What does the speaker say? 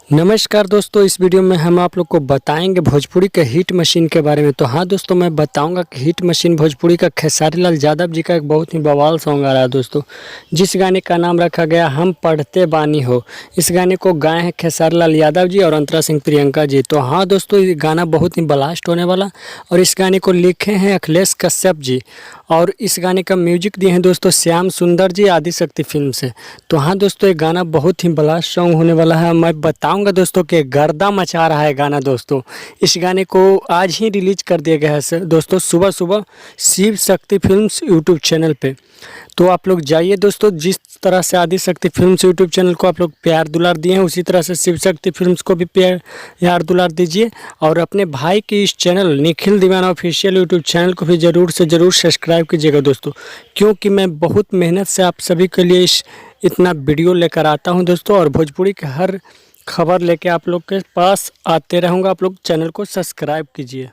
नमस्कार दोस्तों, इस वीडियो में हम आप लोग को बताएंगे भोजपुरी के हिट मशीन के बारे में। तो हाँ दोस्तों, मैं बताऊंगा कि हिट मशीन भोजपुरी का खेसारी लाल यादव जी का एक बहुत ही बवाल सॉन्ग आ रहा है दोस्तों, जिस गाने का नाम रखा गया हम पढ़ते बानी हो। इस गाने को गाए हैं खेसारी लाल यादव जी और अंतरा सिंह प्रियंका जी। तो हाँ दोस्तों, ये गाना बहुत ही ब्लास्ट होने वाला और इस गाने को लिखे हैं अखिलेश कश्यप जी और इस गाने का म्यूजिक दिए हैं दोस्तों श्याम सुंदर जी आदिशक्ति फिल्म से। तो हाँ दोस्तों, ये गाना बहुत ही ब्लास्ट सॉन्ग होने वाला है। मैं बताऊंगा दोस्तों कि गर्दा मचा रहा है गाना दोस्तों। इस गाने को आज ही रिलीज कर दिया गया है दोस्तों, सुबह सुबह Shiv Shakti films YouTube channel पे। तो आप लोग जाइए दोस्तों, जिस तरह से आदिशक्ति फिल्म्स यूट्यूब चैनल को आप लोग प्यार दुलार दिए हैं, उसी तरह से शिव शक्ति फिल्म्स को भी प्यार दुलार दीजिए और अपने भाई की इस चैनल निखिल दीवाना ऑफिशियल यूट्यूब चैनल को भी ज़रूर से ज़रूर सब्सक्राइब कीजिएगा दोस्तों, क्योंकि मैं बहुत मेहनत से आप सभी के लिए इतना वीडियो लेकर आता हूं दोस्तों और भोजपुरी के हर खबर लेके आप लोग के पास आते रहूँगा। आप लोग चैनल को सब्सक्राइब कीजिए।